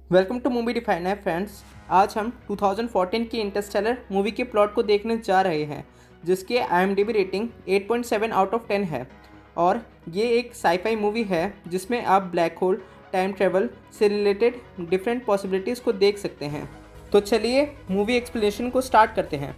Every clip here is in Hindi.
Welcome to movie definer friends. आज हम 2014 की इंटरस्टेलर मूवी के प्लॉट को देखने जा रहे हैं, जिसकी IMDb रेटिंग 8.7 आउट ऑफ 10 है। और ये एक साईफाई मूवी है जिसमें आप ब्लैक होल, टाइम ट्रेवल से रिलेटेड डिफरेंट पॉसिबिलिटीज़ को देख सकते हैं। तो चलिए मूवी एक्सप्लेनेशन को स्टार्ट करते हैं।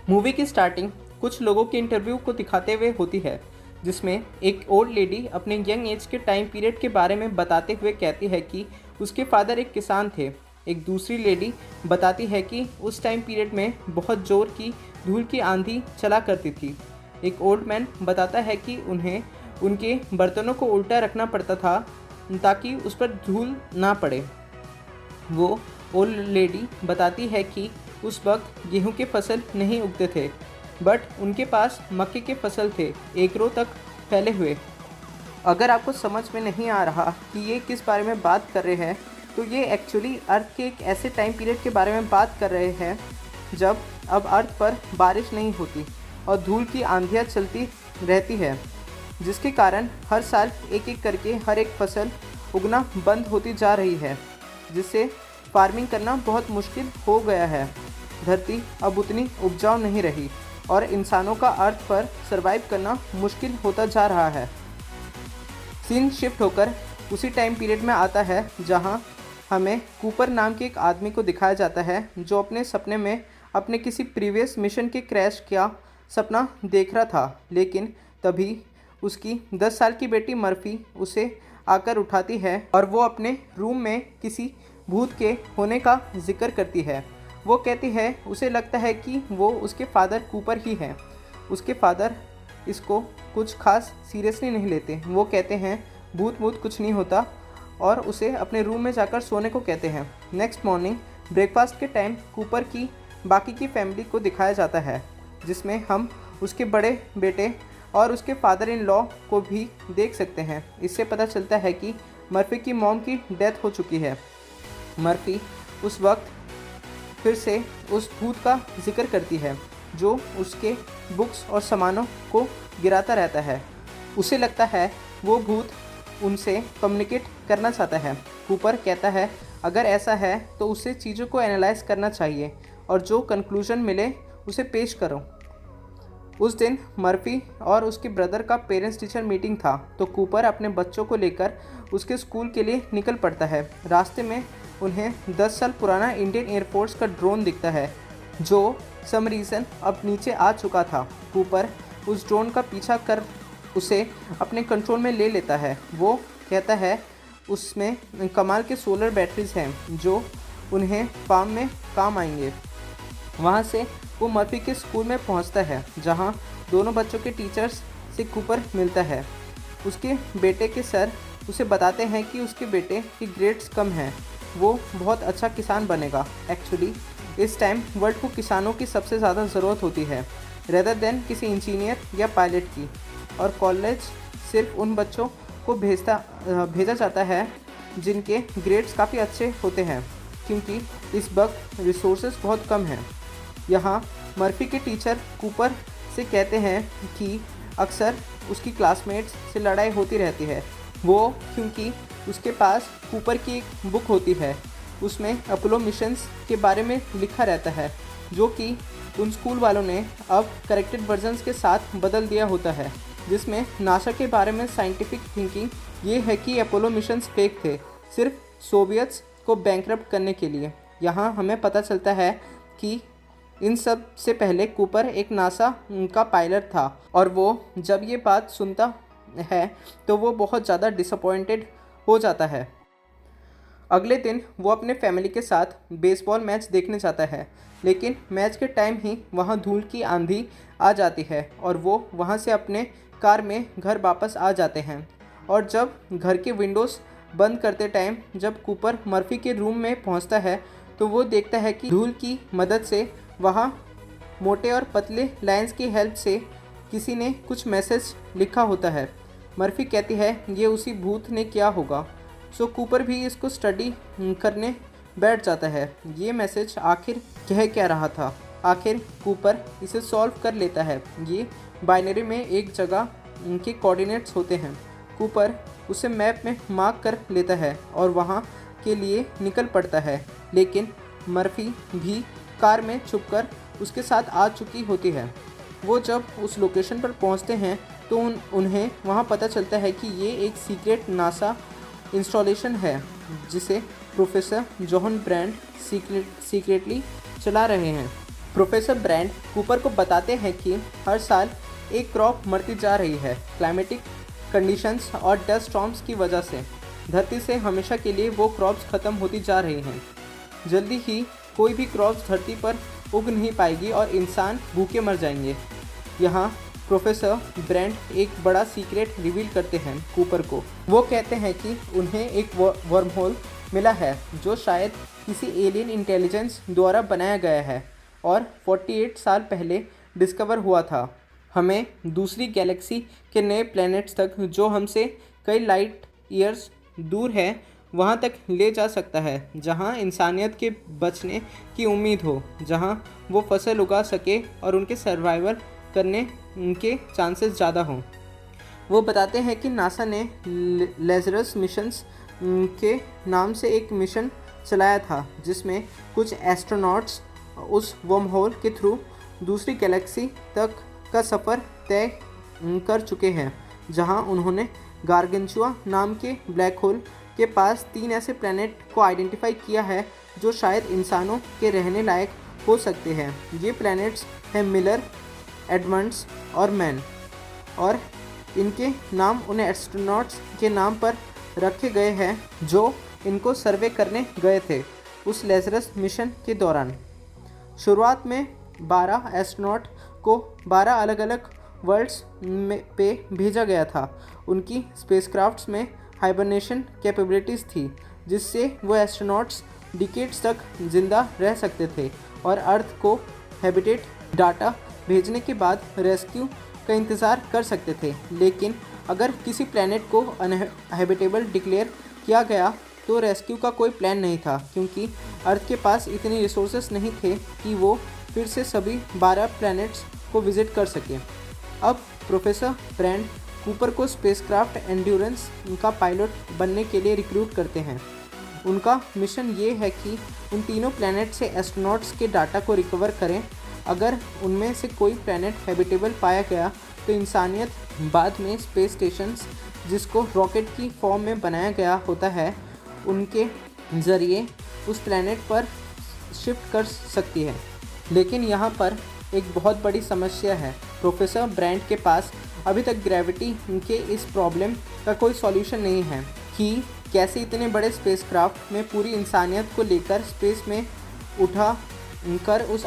मूवी की स्टार्टिंग कुछ लोगों के इंटरव्यू को दिखाते हुए होती है, जिसमें एक ओल्ड लेडी अपने यंग एज के टाइम पीरियड के बारे में बताते हुए कहती है कि उसके फादर एक किसान थे। एक दूसरी लेडी बताती है कि उस टाइम पीरियड में बहुत ज़ोर की धूल की आंधी चला करती थी। एक ओल्ड मैन बताता है कि उन्हें उनके बर्तनों को उल्टा रखना पड़ता था ताकि उस पर धूल ना पड़े। वो ओल्ड लेडी बताती है कि उस वक्त गेहूं के फसल नहीं उगते थे, बट उनके पास मक्के के फसल थे, एक रो तक फैले हुए। अगर आपको समझ में नहीं आ रहा कि ये किस बारे में बात कर रहे हैं, तो ये एक्चुअली अर्थ के एक ऐसे टाइम पीरियड के बारे में बात कर रहे हैं जब अब अर्थ पर बारिश नहीं होती और धूल की आंधियाँ चलती रहती है, जिसके कारण हर साल एक एक करके हर एक फसल उगना बंद होती जा रही है, जिससे फार्मिंग करना बहुत मुश्किल हो गया है। धरती अब उतनी उपजाऊ नहीं रही और इंसानों का अर्थ पर सर्वाइव करना मुश्किल होता जा रहा है। सीन शिफ्ट होकर उसी टाइम पीरियड में आता है जहां हमें कूपर नाम के एक आदमी को दिखाया जाता है, जो अपने सपने में अपने किसी प्रीवियस मिशन के क्रैश का सपना देख रहा था। लेकिन तभी उसकी 10 साल की बेटी मर्फी उसे आकर उठाती है और वो अपने रूम में किसी भूत के होने का जिक्र करती है। वो कहती है उसे लगता है कि वो उसके फादर कूपर ही हैं। उसके फादर इसको कुछ खास सीरियसली नहीं लेते। वो कहते हैं भूत भूत कुछ नहीं होता और उसे अपने रूम में जाकर सोने को कहते हैं। नेक्स्ट मॉर्निंग ब्रेकफास्ट के टाइम कूपर की बाकी की फैमिली को दिखाया जाता है, जिसमें हम उसके बड़े बेटे और उसके फादर इन लॉ को भी देख सकते हैं। इससे पता चलता है कि मर्फी की मॉम की डेथ हो चुकी है। मर्फी उस वक्त फिर से उस भूत का जिक्र करती है जो उसके बुक्स और सामानों को गिराता रहता है। उसे लगता है वो भूत उनसे कम्युनिकेट करना चाहता है। कूपर कहता है अगर ऐसा है तो उसे चीज़ों को एनालाइज करना चाहिए और जो कंक्लूजन मिले उसे पेश करो। उस दिन मर्फी और उसके ब्रदर का पेरेंट्स टीचर मीटिंग था, तो कूपर अपने बच्चों को लेकर उसके स्कूल के लिए निकल पड़ता है। रास्ते में उन्हें 10 साल पुराना इंडियन एयरफोर्स का ड्रोन दिखता है, जो सम रीज़न अब नीचे आ चुका था। कूपर उस ड्रोन का पीछा कर उसे अपने कंट्रोल में ले लेता है। वो कहता है उसमें कमाल के सोलर बैटरीज हैं जो उन्हें फार्म में काम आएंगे। वहाँ से वो मर्फी के स्कूल में पहुँचता है, जहाँ दोनों बच्चों के टीचर्स से कूपर मिलता है। उसके बेटे के सर उसे बताते हैं कि उसके बेटे के ग्रेड्स कम हैं, वो बहुत अच्छा किसान बनेगा। एक्चुअली इस टाइम वर्ल्ड को किसानों की सबसे ज़्यादा ज़रूरत होती है रेदर देन किसी इंजीनियर या पायलट की, और कॉलेज सिर्फ उन बच्चों को भेजा जाता है जिनके ग्रेड्स काफ़ी अच्छे होते हैं, क्योंकि इस वक्त रिसोर्सेज बहुत कम हैं। यहाँ मर्फी के टीचर कूपर से कहते हैं कि अक्सर उसकी क्लासमेट्स से लड़ाई होती रहती है। वो क्योंकि उसके पास कूपर की एक बुक होती है, उसमें अपोलो मिशंस के बारे में लिखा रहता है, जो कि उन स्कूल वालों ने अब करेक्टेड वर्जन्स के साथ बदल दिया होता है, जिसमें नासा के बारे में साइंटिफिक थिंकिंग ये है कि अपोलो मिशंस फेक थे, सिर्फ सोवियट्स को बैंकरप्ट करने के लिए। यहाँ हमें पता चलता है कि इन सब से पहले कूपर एक नासा का पायलट था, और वो जब ये बात सुनता है तो वो बहुत ज़्यादा डिसअपॉइंटेड हो जाता है। अगले दिन वो अपने फैमिली के साथ बेसबॉल मैच देखने जाता है, लेकिन मैच के टाइम ही वहाँ धूल की आंधी आ जाती है और वो वहाँ से अपने कार में घर वापस आ जाते हैं। और जब घर के विंडोज़ बंद करते टाइम जब कूपर मर्फी के रूम में पहुँचता है, तो वो देखता है कि धूल की मदद से वहाँ मोटे और पतले लाइंस की हेल्प से किसी ने कुछ मैसेज लिखा होता है। मर्फी कहती है ये उसी भूत ने किया होगा। सो कूपर भी इसको स्टडी करने बैठ जाता है। ये मैसेज आखिर कह क्या रहा था? आखिर कूपर इसे सॉल्व कर लेता है। ये बाइनरी में एक जगह के कोऑर्डिनेट्स होते हैं। कूपर उसे मैप में मार्क कर लेता है और वहाँ के लिए निकल पड़ता है, लेकिन मर्फी भी कार में छुपकर उसके साथ आ चुकी होती है। वो जब उस लोकेशन पर पहुंचते हैं तो उन्हें वहां पता चलता है कि ये एक सीक्रेट नासा इंस्टॉलेशन है जिसे प्रोफेसर जॉन ब्रैंड सीक्रेटली चला रहे हैं। प्रोफेसर ब्रैंड कूपर को बताते हैं कि हर साल एक क्रॉप मरती जा रही है क्लाइमेटिक कंडीशंस और डस्ट स्टॉर्म्स की वजह से। धरती से हमेशा के लिए वो क्रॉप्स ख़त्म होती जा रही हैं। जल्दी ही कोई भी क्रॉप्स धरती पर उग नहीं पाएगी और इंसान भूखे मर जाएंगे। यहाँ प्रोफेसर ब्रैंड एक बड़ा सीक्रेट रिवील करते हैं कूपर को। वो कहते हैं कि उन्हें एक वर्म होल मिला है जो शायद किसी एलियन इंटेलिजेंस द्वारा बनाया गया है और 48 साल पहले डिस्कवर हुआ था। हमें दूसरी गैलेक्सी के नए प्लैनेट्स तक जो हमसे कई लाइट ईयर्स दूर है वहाँ तक ले जा सकता है, जहाँ इंसानियत के बचने की उम्मीद हो, जहाँ वो फसल उगा सके और उनके सर्वाइवल करने के चांसेस ज़्यादा हों। वो बताते हैं कि नासा ने लेज़रस मिशंस के नाम से एक मिशन चलाया था जिसमें कुछ एस्ट्रोनॉट्स उस वर्म होल के थ्रू दूसरी गैलेक्सी तक का सफ़र तय कर चुके हैं, जहां उन्होंने गार्गेंचुआ नाम के ब्लैक होल के पास 3 ऐसे प्लैनेट को आइडेंटिफाई किया है जो शायद इंसानों के रहने लायक हो सकते हैं। ये प्लैनेट्स हैं मिलर, एडमंड्स और मैन, और इनके नाम उन एस्ट्रोनॉट्स के नाम पर रखे गए हैं जो इनको सर्वे करने गए थे उस लेज़रस मिशन के दौरान। शुरुआत में 12 एस्ट्रोनॉट को 12 अलग अलग वर्ल्ड्स पे भेजा गया था। उनकी स्पेसक्राफ्ट्स में हाइबरनेशन कैपेबिलिटीज़ थी जिससे वो एस्ट्रोनॉट्स डिकेड्स तक जिंदा रह सकते थे और अर्थ को हैबिटेट डाटा भेजने के बाद रेस्क्यू का इंतज़ार कर सकते थे। लेकिन अगर किसी प्लैनेट को अनहैबिटेबल डिक्लेयर किया गया तो रेस्क्यू का कोई प्लान नहीं था, क्योंकि अर्थ के पास इतने रिसोर्सेस नहीं थे कि वो फिर से सभी 12 प्लैनेट्स को विज़िट कर सके। अब प्रोफेसर ब्रैंड कूपर को स्पेसक्राफ्ट एंड्योरेंस का पायलट बनने के लिए रिक्रूट करते हैं। उनका मिशन ये है कि उन तीनों प्लैनेट से एस्ट्रोनॉट्स के डाटा को रिकवर करें। अगर उनमें से कोई प्लैनेट हैबिटेबल पाया गया तो इंसानियत बाद में स्पेस स्टेशंस जिसको रॉकेट की फॉर्म में बनाया गया होता है उनके ज़रिए उस प्लैनेट पर शिफ्ट कर सकती है। लेकिन यहाँ पर एक बहुत बड़ी समस्या है। प्रोफेसर ब्रैंड के पास अभी तक ग्रेविटी के इस प्रॉब्लम का कोई सॉल्यूशन नहीं है कि कैसे इतने बड़े स्पेसक्राफ्ट में पूरी इंसानियत को लेकर स्पेस में उठा कर उस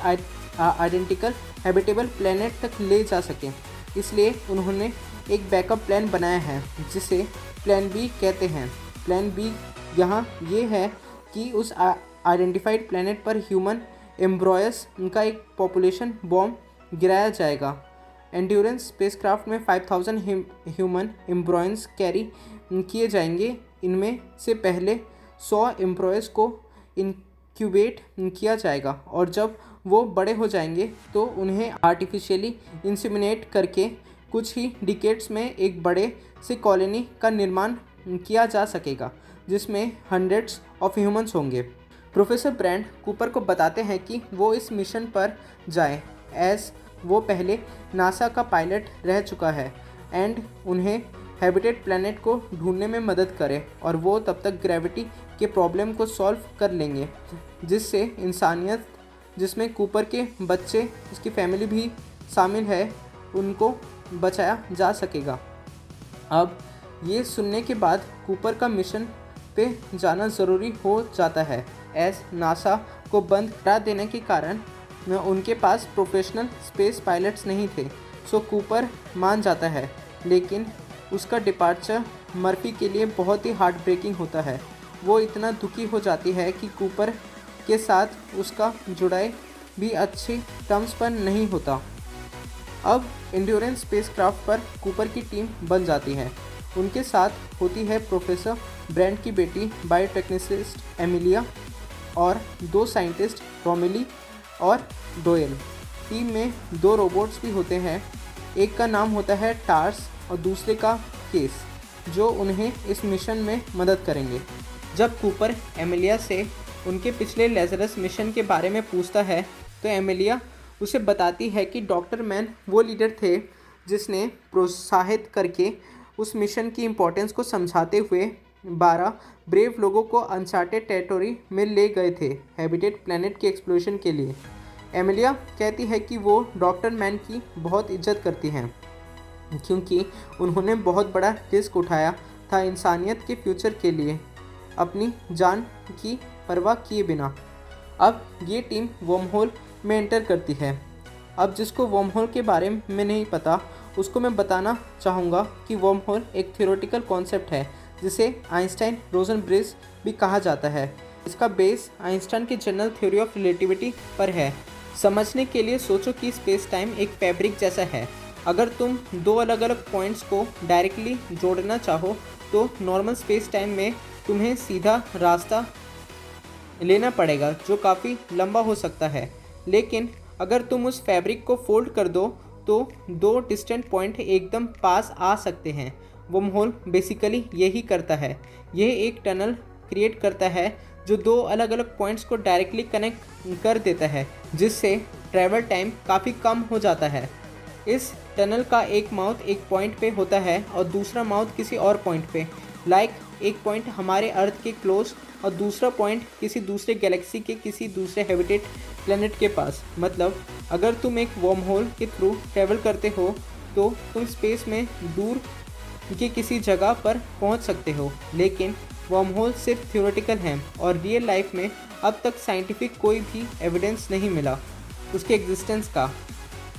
आइडेंटिकल हैबिटेबल प्लैनेट तक ले जा सके। इसलिए उन्होंने एक बैकअप प्लान बनाया है जिसे प्लान बी कहते हैं। प्लान बी यहाँ ये है कि उस आइडेंटिफाइड प्लैनेट पर ह्यूमन एम्ब्रॉयस का एक पॉपुलेशन बॉम्ब गिराया जाएगा। एंड्योरेंस स्पेसक्राफ्ट में 5000 ह्यूमन एम्ब्रॉयस कैरी किए जाएंगे। इनमें से पहले 100 एम्ब्रॉयस को इंक्यूबेट किया जाएगा और जब वो बड़े हो जाएंगे तो उन्हें आर्टिफिशियली इंसेमिनेट करके कुछ ही डिकेड्स में एक बड़े से कॉलोनी का निर्माण किया जा सकेगा जिसमें हंड्रेड्स ऑफ ह्यूमंस होंगे। प्रोफेसर ब्रैंड कूपर को बताते हैं कि वो इस मिशन पर जाए एज वो पहले नासा का पायलट रह चुका है एंड उन्हें हैबिटेट प्लैनेट को ढूंढने में मदद करे और वो तब तक ग्रेविटी के प्रॉब्लम को सॉल्व कर लेंगे जिससे इंसानियत, जिसमें कूपर के बच्चे, उसकी फैमिली भी शामिल है, उनको बचाया जा सकेगा। अब ये सुनने के बाद कूपर का मिशन पे जाना ज़रूरी हो जाता है एज नासा को बंद करा देने के कारण उनके पास प्रोफेशनल स्पेस पायलट्स नहीं थे। सो कूपर मान जाता है, लेकिन उसका डिपार्चर मर्फी के लिए बहुत ही हार्ट ब्रेकिंग होता है। वो इतना दुखी हो जाती है कि कूपर के साथ उसका जुड़ाई भी अच्छी टर्म्स पर नहीं होता। अब एंड्योरेंस स्पेसक्राफ्ट पर कूपर की टीम बन जाती है। उनके साथ होती है प्रोफेसर ब्रैंड की बेटी बायोटेक्निसिस्ट एमिलिया और 2 साइंटिस्ट रोमेली और डोयल। टीम में 2 रोबोट्स भी होते हैं। एक का नाम होता है टार्स और दूसरे का केस, जो उन्हें इस मिशन में मदद करेंगे। जब कूपर एमिलिया से उनके पिछले लेज़रस मिशन के बारे में पूछता है तो एमिलिया उसे बताती है कि डॉक्टर मैन वो लीडर थे जिसने प्रोत्साहित करके उस मिशन की इम्पोर्टेंस को समझाते हुए 12 ब्रेव लोगों को अनचार्टेड टेरिटोरी में ले गए थे हैबिटेट प्लैनेट के एक्सप्लोरेशन के लिए। एमिलिया कहती है कि वो डॉक्टर मैन की बहुत इज्जत करती हैं क्योंकि उन्होंने बहुत बड़ा रिस्क उठाया था इंसानियत के फ्यूचर के लिए अपनी जान की परवाह किए बिना। अब ये टीम वर्महोल में एंटर करती है। अब जिसको वर्महोल के बारे में नहीं पता उसको मैं बताना चाहूँगा कि वर्महोल एक थ्योरेटिकल कॉन्सेप्ट है जिसे आइंस्टाइन रोजन ब्रिज भी कहा जाता है। इसका बेस आइंस्टाइन की जनरल थ्योरी ऑफ रिलेटिविटी पर है। समझने के लिए सोचो कि स्पेस टाइम एक फैब्रिक जैसा है। अगर तुम दो अलग अलग पॉइंट्स को डायरेक्टली जोड़ना चाहो तो नॉर्मल स्पेस टाइम में तुम्हें सीधा रास्ता लेना पड़ेगा जो काफ़ी लंबा हो सकता है, लेकिन अगर तुम उस फैब्रिक को फोल्ड कर दो तो दो डिस्टेंट पॉइंट एकदम पास आ सकते हैं। वर्महोल बेसिकली यही करता है। यह एक टनल क्रिएट करता है जो दो अलग अलग पॉइंट्स को डायरेक्टली कनेक्ट कर देता है, जिससे ट्रैवल टाइम काफ़ी कम हो जाता है। इस टनल का एक माउथ एक पॉइंट पे होता है और दूसरा माउथ किसी और पॉइंट पे। एक पॉइंट हमारे अर्थ के क्लोज और दूसरा पॉइंट किसी दूसरे गैलेक्सी के किसी दूसरे हैबिटेट प्लैनेट के पास। मतलब अगर तुम एक वर्महोल के थ्रू ट्रैवल करते हो तो तुम स्पेस में दूर की किसी जगह पर पहुंच सकते हो, लेकिन वर्महोल सिर्फ थ्योरेटिकल हैं और रियल लाइफ में अब तक साइंटिफिक कोई भी एविडेंस नहीं मिला उसके एग्जिस्टेंस का।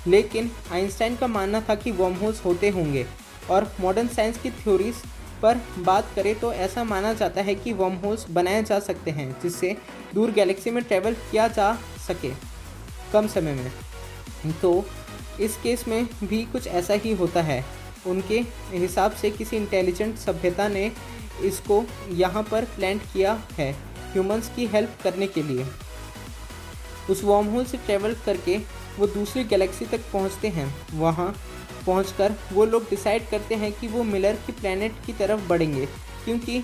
लेकिन आइंस्टाइन का मानना था कि वर्महोल्स होते होंगे और मॉडर्न साइंस की थ्योरीज पर बात करें तो ऐसा माना जाता है कि वर्महोल्स बनाए जा सकते हैं जिससे दूर गैलेक्सी में ट्रैवल किया जा सके कम समय में। तो इस केस में भी कुछ ऐसा ही होता है। उनके हिसाब से किसी इंटेलिजेंट सभ्यता ने इसको यहाँ पर प्लांट किया है ह्यूमंस की हेल्प करने के लिए। उस वर्महोल से ट्रैवल करके वो दूसरी गैलेक्सी तक पहुँचते हैं। वहाँ पहुंचकर वो लोग डिसाइड करते हैं कि वो मिलर की प्लैनेट की तरफ बढ़ेंगे, क्योंकि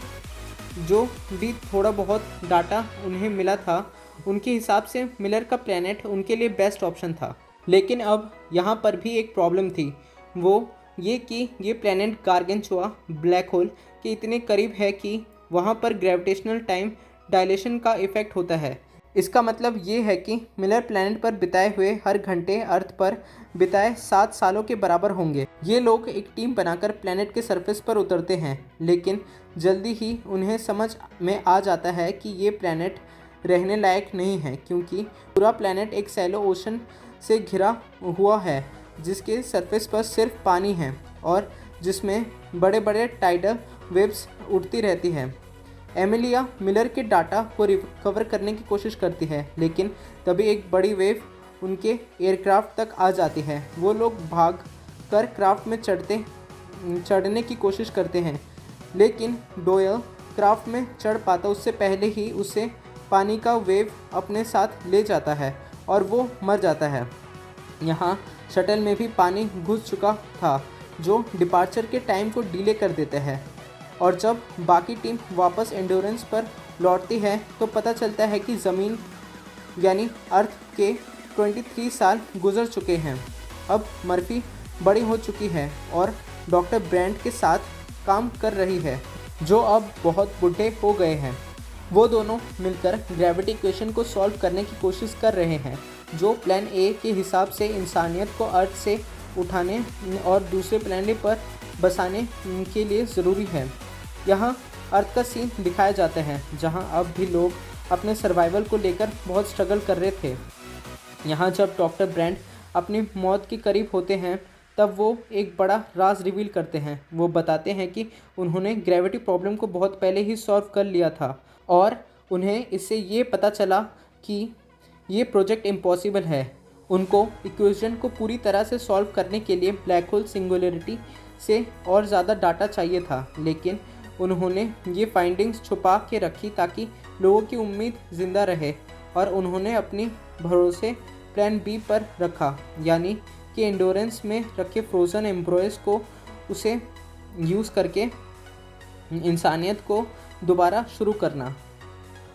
जो भी थोड़ा बहुत डाटा उन्हें मिला था उनके हिसाब से मिलर का प्लैनेट उनके लिए बेस्ट ऑप्शन था। लेकिन अब यहाँ पर भी एक प्रॉब्लम थी, वो ये कि ये प्लैनेट गार्गेंचुआ ब्लैक होल के इतने करीब है कि वहाँ पर ग्रेविटेशनल टाइम डायलेशन का इफ़ेक्ट होता है। इसका मतलब ये है कि मिलर प्लैनेट पर बिताए हुए हर घंटे अर्थ पर बिताए 7 सालों के बराबर होंगे। ये लोग एक टीम बनाकर प्लैनेट के सरफेस पर उतरते हैं, लेकिन जल्दी ही उन्हें समझ में आ जाता है कि ये प्लैनेट रहने लायक नहीं है, क्योंकि पूरा प्लैनेट एक सैलो ओशन से घिरा हुआ है जिसके सरफेस पर सिर्फ पानी है और जिसमें बड़े बड़े टाइडल वेव्स उड़ती रहती हैं। एमिलिया मिलर के डाटा को रिकवर करने की कोशिश करती है, लेकिन तभी एक बड़ी वेव उनके एयरक्राफ्ट तक आ जाती है। वो लोग भाग कर क्राफ्ट में चढ़ने की कोशिश करते हैं, लेकिन डोयल क्राफ्ट में चढ़ पाता उससे पहले ही उसे पानी का वेव अपने साथ ले जाता है और वो मर जाता है। यहाँ शटल में भी पानी घुस चुका था जो डिपार्चर के टाइम को डिले कर देता है। और जब बाकी टीम वापस एंडोरेंस पर लौटती है तो पता चलता है कि ज़मीन यानी अर्थ के 23 साल गुजर चुके हैं। अब मर्फी बड़ी हो चुकी है और डॉक्टर ब्रेंट के साथ काम कर रही है जो अब बहुत बूढ़े हो गए हैं। वो दोनों मिलकर ग्रेविटी इक्वेशन को सॉल्व करने की कोशिश कर रहे हैं जो प्लान ए के हिसाब से इंसानियत को अर्थ से उठाने और दूसरे प्लैनेट पर बसाने के लिए ज़रूरी है। यहाँ अर्थ का सीन दिखाया जाता है जहाँ अब भी लोग अपने सर्वाइवल को लेकर बहुत स्ट्रगल कर रहे थे। यहाँ जब डॉक्टर ब्रेंट अपनी मौत के करीब होते हैं तब वो एक बड़ा राज रिवील करते हैं। वो बताते हैं कि उन्होंने ग्रेविटी प्रॉब्लम को बहुत पहले ही सॉल्व कर लिया था और उन्हें इससे ये पता चला कि ये प्रोजेक्ट इम्पॉसिबल है। उनको इक्वेशन को पूरी तरह से सॉल्व करने के लिए ब्लैक होल सिंगुलरिटी से और ज़्यादा डाटा चाहिए था, लेकिन उन्होंने ये फाइंडिंग्स छुपा के रखी ताकि लोगों की उम्मीद ज़िंदा रहे और उन्होंने अपनी भरोसे प्लान बी पर रखा, यानी कि एंडोरेंस में रखे फ्रोज़न एम्ब्रॉयज़ को उसे यूज़ करके इंसानियत को दोबारा शुरू करना।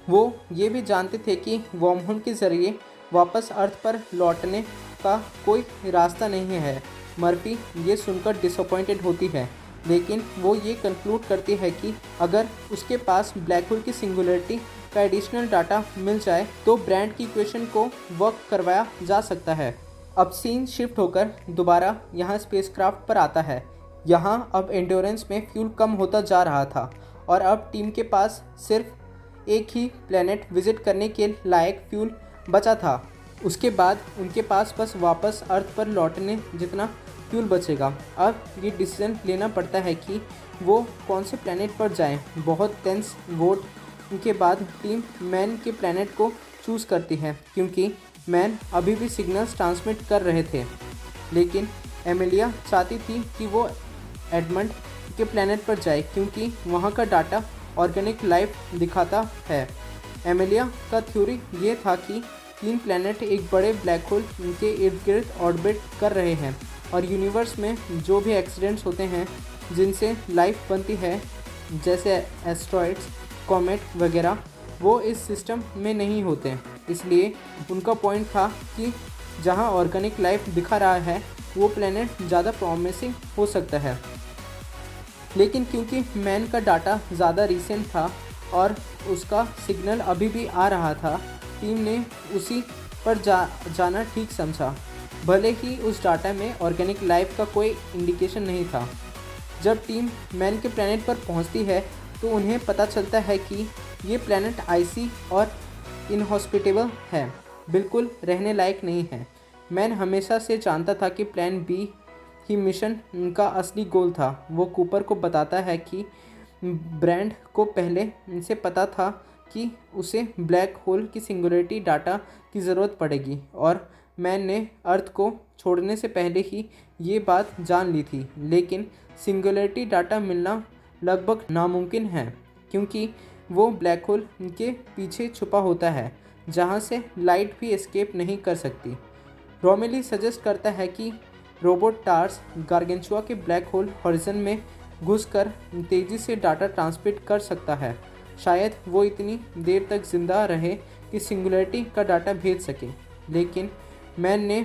वो ये भी जानते थे कि वर्महोल के ज़रिए वापस अर्थ पर लौटने का कोई रास्ता नहीं है। मर्फी ये सुनकर डिसअपॉइंटेड होती है, लेकिन वो ये कंक्लूड करती है कि अगर उसके पास ब्लैक होल की सिंगुलरिटी का एडिशनल डाटा मिल जाए तो ब्रांड की इक्वेशन को वर्क करवाया जा सकता है। अब सीन शिफ्ट होकर दोबारा यहाँ स्पेसक्राफ्ट पर आता है। यहाँ अब एंड्योरेंस में फ्यूल कम होता जा रहा था और अब टीम के पास सिर्फ एक ही प्लेनेट विजिट करने के लायक फ्यूल बचा था। उसके बाद उनके पास बस वापस अर्थ पर लौटने जितना फ्यूल बचेगा। अब ये डिसीजन लेना पड़ता है कि वो कौन से प्लेनेट पर जाएं। बहुत टेंस वोट के बाद टीम मैन के प्लेनेट को चूज़ करती है, क्योंकि मैन अभी भी सिग्नल्स ट्रांसमिट कर रहे थे। लेकिन एमिलिया चाहती थी कि वो एडमंड के प्लेनेट पर जाए, क्योंकि वहाँ का डाटा ऑर्गेनिक लाइफ दिखाता है। एमिलिया का थ्योरी ये था कि 3 प्लेनेट एक बड़े ब्लैक होल के इर्द गिर्द ऑर्बिट कर रहे हैं और यूनिवर्स में जो भी एक्सीडेंट्स होते हैं जिनसे लाइफ बनती है, जैसे एस्ट्रॉइड्स, कॉमेट वगैरह, वो इस सिस्टम में नहीं होते। इसलिए उनका पॉइंट था कि जहाँ ऑर्गेनिक लाइफ दिखा रहा है वो प्लेनेट ज़्यादा प्रॉमिसिंग हो सकता है। लेकिन क्योंकि मैन का डाटा ज़्यादा रीसेंट था और उसका सिग्नल अभी भी आ रहा था, टीम ने उसी पर जाना ठीक समझा, भले ही उस डाटा में ऑर्गेनिक लाइफ का कोई इंडिकेशन नहीं था। जब टीम मैन के प्लेनेट पर पहुंचती है तो उन्हें पता चलता है कि ये प्लेनेट आइसी और इनहॉस्पिटेबल है, बिल्कुल रहने लायक नहीं है। मैन हमेशा से जानता था कि प्लान बी ही मिशन का असली गोल था। वो कूपर को बताता है कि ब्रांड को पहले से पता था कि उसे ब्लैक होल की सिंगुलरिटी डाटा की ज़रूरत पड़ेगी और मैन ने अर्थ को छोड़ने से पहले ही ये बात जान ली थी। लेकिन सिंगुलरिटी डाटा मिलना लगभग नामुमकिन है, क्योंकि वो ब्लैक होल के पीछे छुपा होता है जहाँ से लाइट भी एस्केप नहीं कर सकती। रोमेली सजेस्ट करता है कि रोबोट टार्स गार्गेंचुआ के ब्लैक होल हॉरिजन में घुसकर तेज़ी से डाटा ट्रांसमिट कर सकता है। शायद वो इतनी देर तक जिंदा रहे कि सिंगुलरिटी का डाटा भेज सके। लेकिन मैन ने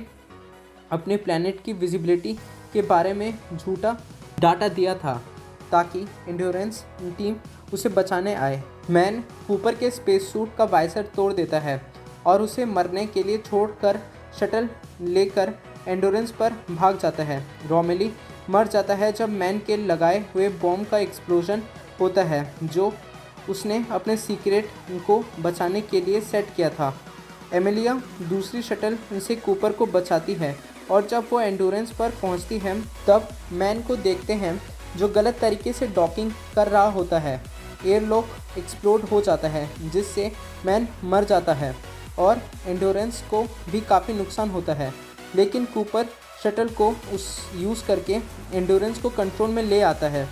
अपने प्लैनेट की विजिबिलिटी के बारे में झूठा डाटा दिया था ताकि एंड्योरेंस टीम उसे बचाने आए। मैन कूपर के स्पेस सूट का वाइसर तोड़ देता है और उसे मरने के लिए छोड़कर शटल लेकर एंड्योरेंस पर भाग जाता है। रोमेली मर जाता है जब मैन के लगाए हुए बॉम्ब का एक्सप्लोजन होता है, जो उसने अपने सीक्रेट को बचाने के लिए सेट किया था। एमिलिया दूसरी शटल से कूपर को बचाती है और जब वो एंड्योरेंस पर पहुंचती है तब मैन को देखते हैं जो गलत तरीके से डॉकिंग कर रहा होता है। एयरलॉक एक्सप्लोड हो जाता है जिससे मैन मर जाता है और एंड्योरेंस को भी काफ़ी नुकसान होता है। लेकिन कूपर शटल को यूज़ करके एंड्योरेंस को कंट्रोल में ले आता है।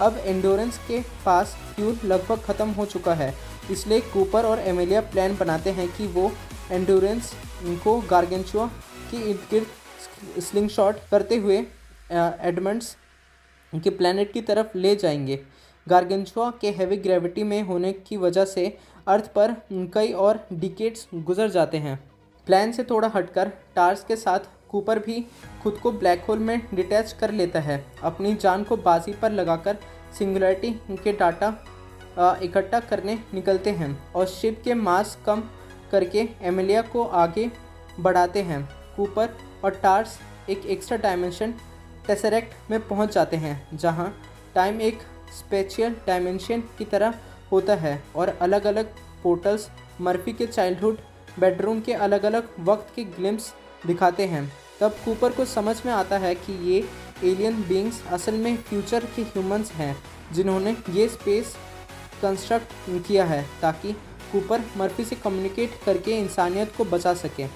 अब एंड्योरेंस के पास फ्यूल लगभग ख़त्म हो चुका है, इसलिए कूपर और एमिलिया प्लान बनाते हैं कि वो एंड्योरेंस को गार्गेंचुआ के इर्द गिर्द स्लिंग शॉट करते हुए एडमंड्स के प्लैनेट की तरफ ले जाएंगे। गार्गेंचुआ के हैवी ग्रेविटी में होने की वजह से अर्थ पर कई और डिकेड्स गुजर जाते हैं। प्लान से थोड़ा हटकर टार्स के साथ कूपर भी खुद को ब्लैक होल में डिटैच कर लेता है। अपनी जान को बाजी पर लगाकर सिंगुलरिटी के डाटा इकट्ठा करने निकलते हैं और शिप के मास कम करके एमिलिया को आगे बढ़ाते हैं। कूपर और टार्स एक एक्स्ट्रा डायमेंशन टेसरेक्ट में पहुंच जाते हैं, जहां टाइम एक स्पेशियल डायमेंशन की तरह होता है और अलग अलग पोर्टल्स मर्फी के चाइल्डहुड बेडरूम के अलग अलग वक्त के ग्लिम्स दिखाते हैं। तब कूपर को समझ में आता है कि ये एलियन बीइंग्स असल में फ्यूचर के ह्यूमंस हैं जिन्होंने ये स्पेस कंस्ट्रक्ट किया है ताकि कूपर मर्फी से कम्युनिकेट करके इंसानियत को बचा सके।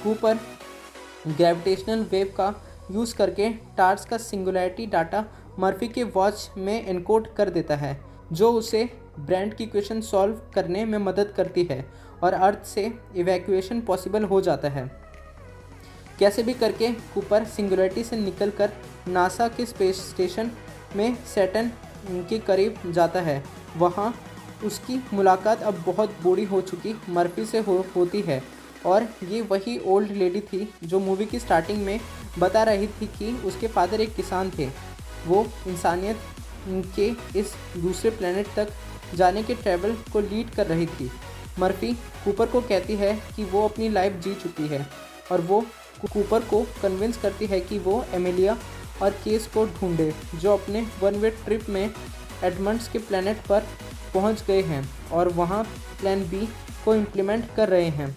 कूपर ग्रेविटेशनल वेव का यूज़ करके टार्स का सिंगुलरिटी डाटा मर्फी के वॉच में एनकोड कर देता है, जो उसे ब्रांड की इक्वेशन सॉल्व करने में मदद करती है और अर्थ से इवैक्यूएशन पॉसिबल हो जाता है। कैसे भी करके कूपर सिंगुलरिटी से निकलकर नासा के स्पेस स्टेशन में सैटर्न के करीब जाता है। वहाँ उसकी मुलाकात अब बहुत बूढ़ी हो चुकी मर्फी से होती है। और ये वही ओल्ड लेडी थी जो मूवी की स्टार्टिंग में बता रही थी कि उसके फादर एक किसान थे। वो इंसानियत के इस दूसरे प्लेनेट तक जाने के ट्रैवल को लीड कर रही थी। मर्फी कूपर को कहती है कि वो अपनी लाइफ जी चुकी है और वो कूपर को कन्विंस करती है कि वो एमिलिया और केस को ढूंढे जो अपने वन वे ट्रिप में एडमंड्स के प्लेनेट पर पहुंच गए हैं और वहां प्लान बी को इम्प्लीमेंट कर रहे हैं।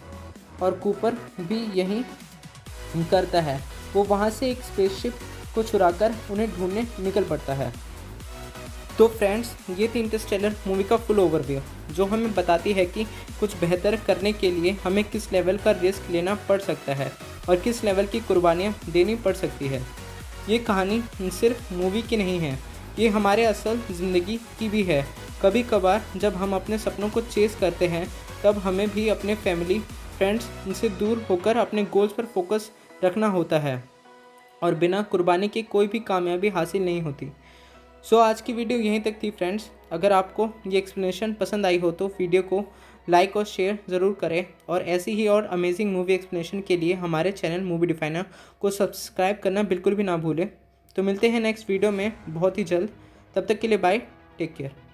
और कूपर भी यही करता है। वो वहां से एक स्पेसशिप को चुराकर उन्हें ढूंढने निकल पड़ता है। तो फ्रेंड्स, ये थी इंटरस्टेलर मूवी का फुल ओवरव्यू जो हमें बताती है कि कुछ बेहतर करने के लिए हमें किस लेवल का रिस्क लेना पड़ सकता है और किस लेवल की कुर्बानियाँ देनी पड़ सकती है। ये कहानी सिर्फ मूवी की नहीं है, ये हमारे असल ज़िंदगी की भी है। कभी कभार जब हम अपने सपनों को चेस करते हैं तब हमें भी अपने फैमिली फ्रेंड्स इनसे दूर होकर अपने गोल्स पर फोकस रखना होता है और बिना कुर्बानी के कोई भी कामयाबी हासिल नहीं होती। सो आज की वीडियो यहीं तक थी फ्रेंड्स। अगर आपको ये एक्सप्लेनेशन पसंद आई हो तो वीडियो को लाइक और शेयर ज़रूर करें और ऐसी ही और अमेजिंग मूवी एक्सप्लेनेशन के लिए हमारे चैनल मूवी डिफाइनर को सब्सक्राइब करना बिल्कुल भी ना भूलें। तो मिलते हैं नेक्स्ट वीडियो में बहुत ही जल्द। तब तक के लिए बाय, टेक केयर।